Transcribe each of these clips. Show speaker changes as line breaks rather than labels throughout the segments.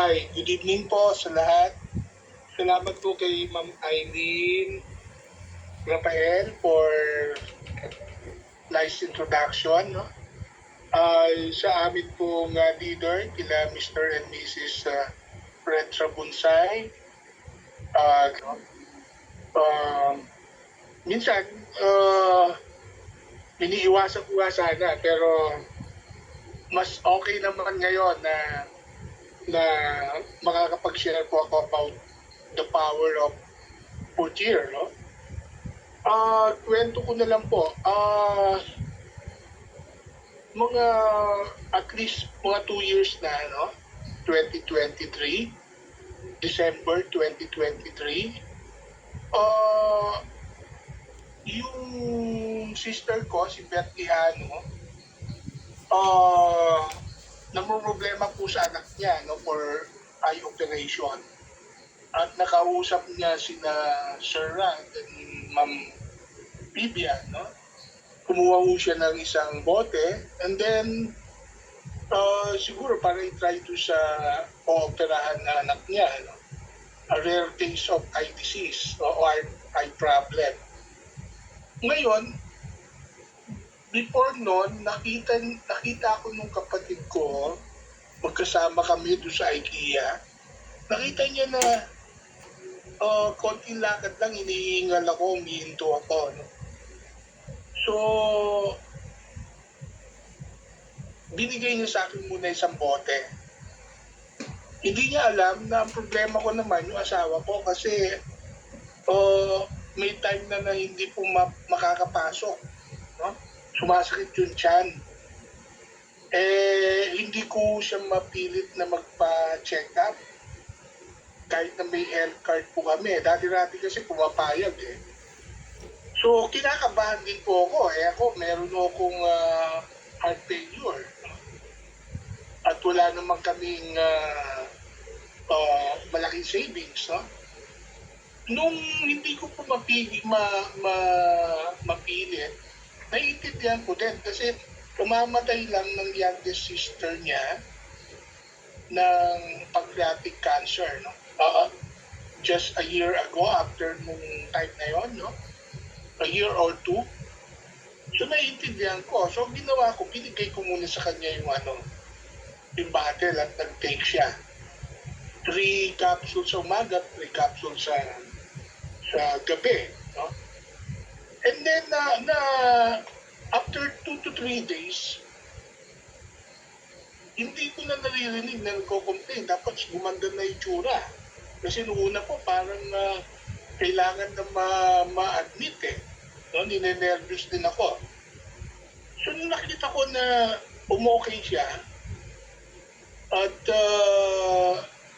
Hi, good evening po sa lahat. Salamat po kay Ma'am Eileen Rafael for nice introduction. No? Sa amin pong leader, kila Mr. and Mrs. Fred Trabunsay. No? Minsan, iniiwasan ko nga sana, pero mas okay naman ngayon na makakapag-share po ako about the power of Portier, no? Kwento ko na lang po. Mga at least mga 2 years na, no? 2023, December 2023. Yung sister ko, si Betty Ano, namumroblema po sa anak niya, no, for eye operation. At nakausap niya sina Sir Rand and Ma'am Vivian, no? Kumuha po siya ng isang bote and then siguro para i-try to sa o-operahan na anak niya, no? A rare case of eye disease o eye problem. Ngayon, before noon, nakita ko nung kapatid ko, magkasama kami doon sa IKEA, nakita niya na konting lakad lang, inihingal ako, umihinto ako. No? So, binigay niya sa akin muna isang bote. Hindi niya alam na ang problema ko naman yung asawa ko kasi may time na hindi po makakapasok. No? Sumasakit yung tiyan. Hindi ko siya mapilit na magpa-check up. Kahit na may health card po kami. Dati-dati kasi pumapayag eh. So, kinakabahan din po ako. Ako, meron akong heart failure. At wala naman kaming malaking savings. No? Nung hindi ko po mapilit, naiintindihan ko din kasi umamatay lang ng youngest sister niya ng pancreatic cancer. No? Just a year ago, after nung time na yon, no? A year or two. So naiintindihan ko. So ginawa ko, binigay ko muna sa kanya yung bottle at nag-take siya. 3 capsules sa umaga, 3 capsules sa gabi. No? And then, after 2 to 3 days, hindi ko na naririnig na nagko-complain. Dapat gumanda na yung tsura. Kasi noong una po, parang kailangan na ma-admit eh. No? Ninenervous din ako. So, nung nakita ko na umokay siya, at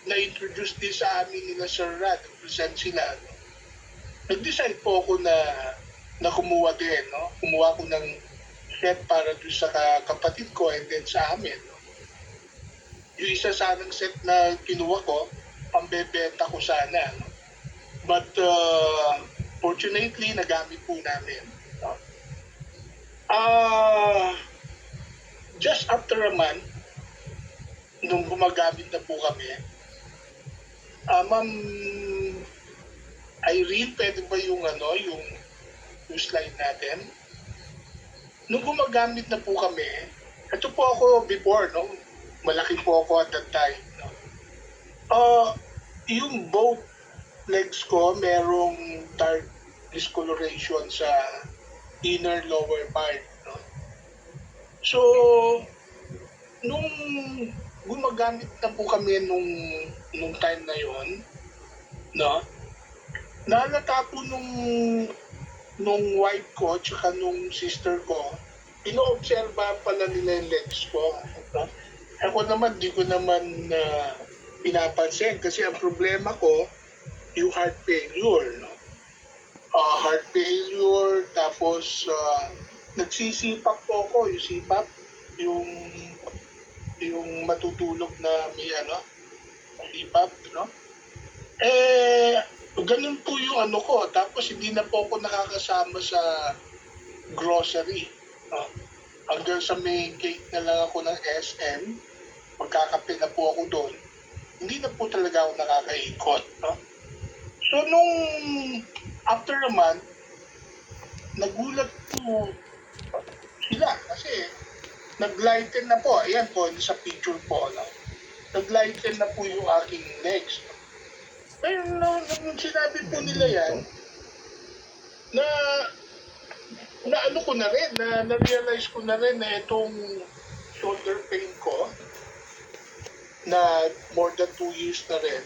na-introduce din sa amin nila Sir Rad, present sila, no? Nag-decide po ako na kumuha din, no? Kumuha ko ng set para doon sa kapatid ko and then sa amin. No? Yung isa sanang set na kinuha ko, pambebenta ko sana. No? But fortunately, nagamit po namin. No? Just after a month, nung gumagamit na po kami, Ma'am Irene, pwede ba yung slide natin? Nung gumagamit na po kami, ito po ako before, no? Malaki po ako at that time. No? Yung both legs ko, merong dark discoloration sa inner lower part. No? So, nung gumagamit na po kami nung time na yon, no? Nalata po nung wife ko tsaka nung sister ko, ino-obserba pala nila yung legs ko. No? Ako naman, di ko naman pinapansin kasi ang problema ko, yung heart failure. No? Heart failure, tapos nagsisipap po ako, yung sipap, yung matutulog na may sipap, no? Ganun po yung ko, tapos hindi na po ako nakakasama sa grocery. No? Hanggang sa may gate na lang ako ng SM, magkakape na po ako doon. hindi na po talaga ako nakakaikot, no? So nung after a month, nagulat po sila kasi nag-lighten na po. Ayan po, sa picture po, no? Nag-lighten na po yung aking legs. Pero nung sinabi po nila yan, na ano ko na rin, na-realize ko na rin na itong shoulder pain ko, na more than 2 years na rin,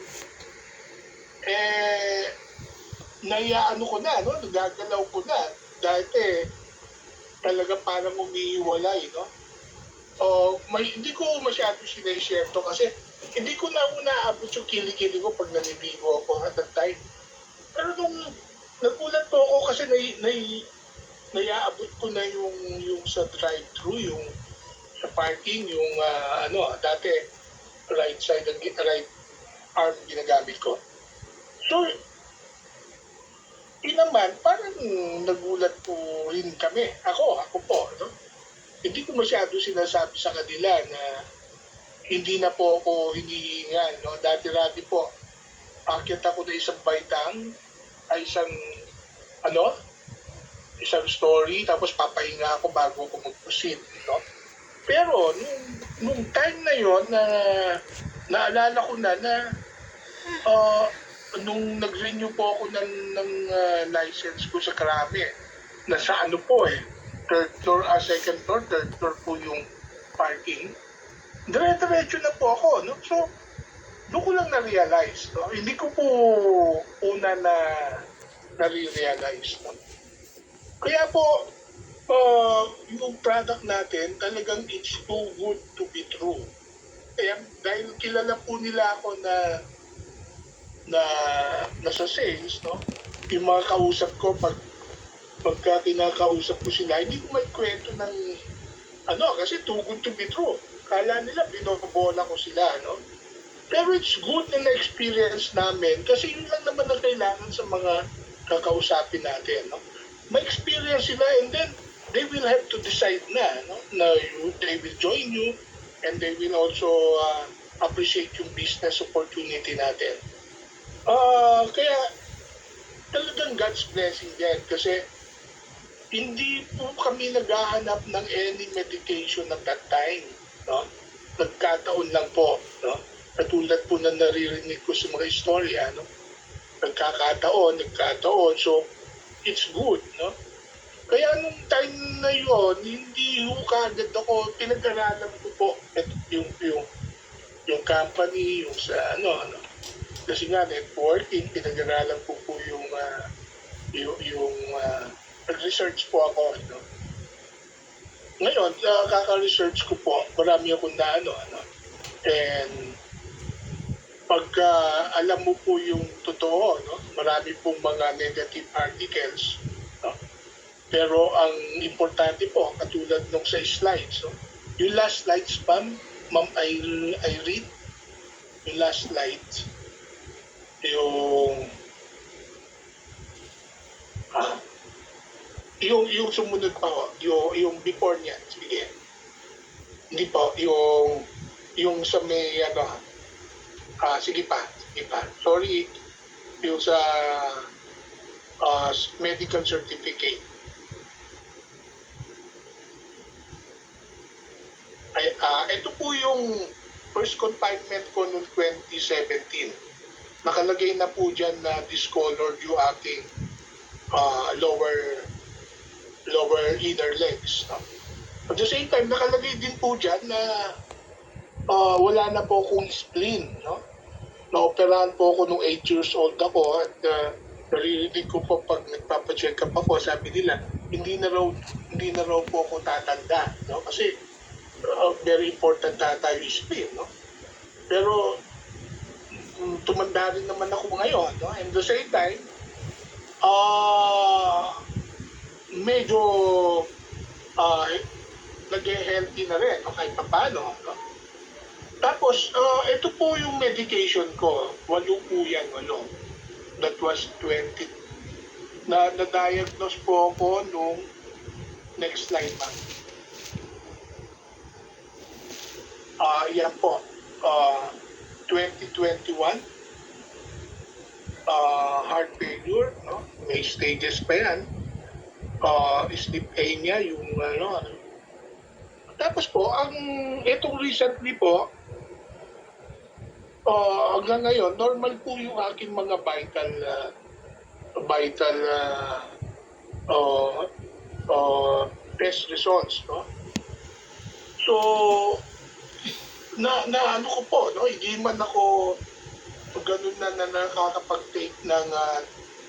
eh, naiyaano ko na, no? Nagagalaw ko na. Dati, talaga parang umiiwalay, no? Hindi ko masyado sinashare to kasi hindi ko na naabot yung kilikili ko pag naliligo ako at that time. Pero nung nagulat po ako kasi naiaabot ko na yung sa drive-thru, yung sa parking, yung dati right side and right arm ginagamit ko. So, naman, parang nagulat po rin kami. Ako po, no? Hindi ko masyado sinasabi sa kanila na hindi na po ako hinihingal, no? Dati-rati po, akyat ako na isang baitang, ay isang story, tapos papahinga ako bago ako mag-proceed, no? Pero, nung time na yon na naalala ko na nung nag-renew po ako ng license ko sa Krame, nasa po third floor, second floor, third floor po yung parking. Dire-diretso na po ako, no? So, doon ko lang na-realize, no? Hindi ko po una na-realize, no? Kaya po, yung product natin, talagang it's too good to be true. Kaya dahil kilala po nila ako na nasa sales, no? Yung mga kausap ko, pagka kinakausap ko sila, hindi ko may kwento ng kasi too good to be true. Kala nila binobola ko sila, no? Pero it's good na na-experience namin kasi yun lang naman ang kailangan sa mga kakausapin natin, no? May experience sila and then they will have to decide no? They will join you and they will also appreciate yung business opportunity natin. Kaya talagang God's blessing din kasi hindi po kami naghahanap ng any medication at that time, no? Nagkataon lang po, no? Katulad po na naririnig ko sa mga istorya, no? Nagkataon. So, it's good, no? Kaya nung time na yon, hindi ho kagad ako, pinag-aralan ko po yung company, yung sa kasi nga networking, pinag-aralan ko po yung nag-research po ako, no? Ngayon, kaka-research ko po, marami akong and pagka alam mo po yung totoo, no? Marami pong mga negative articles, no? Pero ang importante po, katulad nung sa slides, no? Yung last slides, ma'am, I read yung last slides, yung sumunod pa ho, yung before niya, sige. Hindi po, yung sa may sige pa. Sorry, yung sa medical certificate. Ito po yung first confinement ko noong 2017. Nakalagay na po dyan na discolored yung aking lower inner legs. No? At the same time, nakalagay din po dyan na wala na po akong spleen. No? Na-operahan po ako nung 8 years old ako at naririnig ko po pag nagpapacheck up ako, sabi nila, hindi na raw po ako tatanda. No? Kasi very important tayo yung spleen. No? Pero tumanda rin naman ako ngayon. No? And the same time, medyo nag-healthy na rin, no? Kahit paano. No? Tapos, ito po yung medication ko. 8 po yan, 8. That was 20. Na-diagnose po ako nung next slide pa. Yan po. 2021, heart failure, no? May stages pa yan. Sleep apnea, yung ano. Tapos po, itong recently po, hanggang ngayon, normal po yung aking mga vital uh, test results, no? So, na ano ko po, no? Hindi man ako ganun na nakakapag-take ng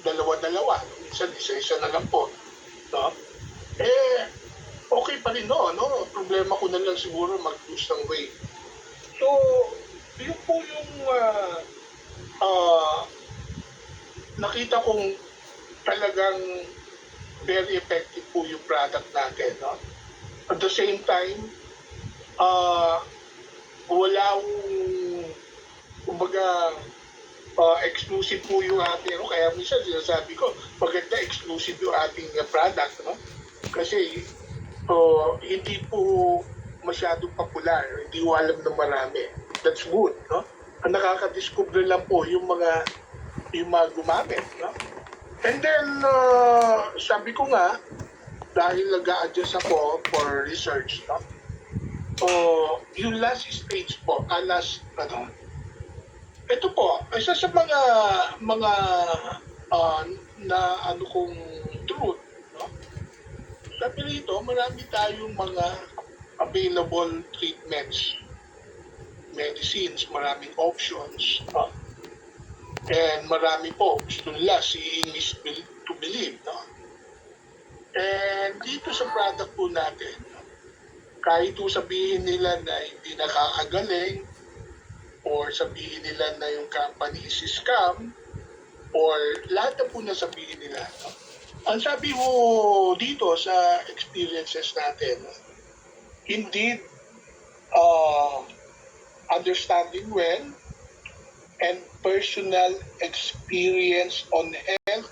dalawa-dalawa. Minsan, isa-isa na lang po, no? Okay pa rin, no? Problema ko na lang siguro mag-lose ng weight. So, yun po yung nakita kong talagang very effective po yung product natin, no? At the same time, wala kumbaga, exclusive po yung ating, no? Kaya minsan sinasabi ko, maganda exclusive yung ating product, no? Kasi hindi po masyadong popular, hindi ko alam ng marami. That's good, no? Ang nakaka-discover lang po yung mga gumamit, no? And then, sabi ko nga, dahil nag-a-adjust ako for research, no? Yung last stage po, ito po, isa sa mga na ano kong truth, no? Sabi rito, marami tayong mga available treatments, medicines, maraming options, no? And marami po, gusto nila seeing is to believe, no? And dito sa product po natin, kahit po sabihin nila na hindi nakakagaling, or sabihin nila na yung company is scam, or lahat na po na sabihin nila, no? Ang sabi mo dito sa experiences natin, indeed, understanding well and personal experience on health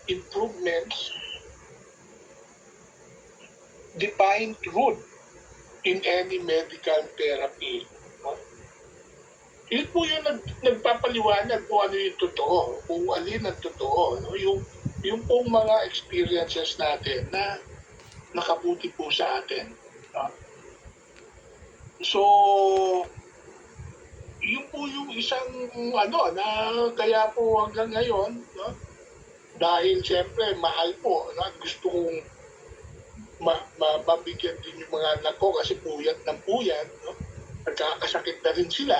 improvements define truth in any medical therapy. No? Yun po yung nagpapaliwanag kung ano yung totoo, kung alin ang totoo. No? Yung pong mga experiences natin na nakabuti po sa atin. No? So, yun po yung isang na kaya po hanggang ngayon, no? Dahil siyempre mahal po, no? Gusto kong mabigyan din yung mga anak ko kasi puyat ng puyat, no? Nagkakasakit na rin sila.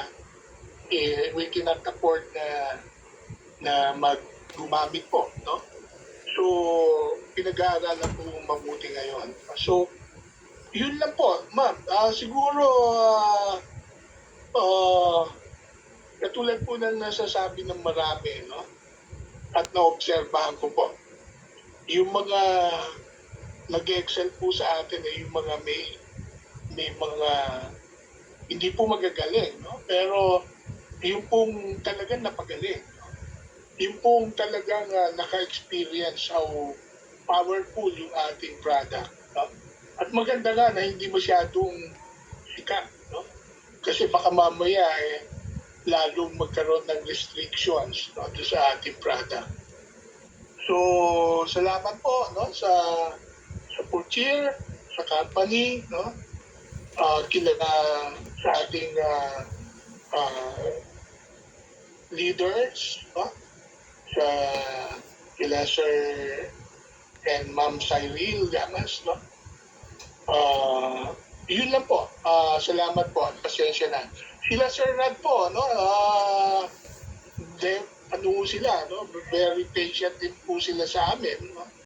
We cannot afford na gumamit po, no? So, pinag-aaralan po mabuti ngayon. So, yun lang po, ma'am. Siguro, katulad po ng nasasabi ng marami, no? At naobserbahan ko po, yung mga nag-excel po sa atin ay yung mga may mga hindi po magagaling, no? Pero yung pong talagang napagaling, no? Yung pong talagang naka-experience how powerful yung ating product, no? At maganda nga na hindi masyadong sikat, no? Kasi baka mamaya lalong magkaroon ng restrictions, no, sa ating product. So, salamat po, no, sa Purcheer, sa company, no, sa ating leaders, no, kila Sir and Ma'am Cyril Llamas, no. Yun lang po. Salamat po at pasensya na. Sila Sir Rad po, no? Sila, no? Very patient din po sila sa amin, no?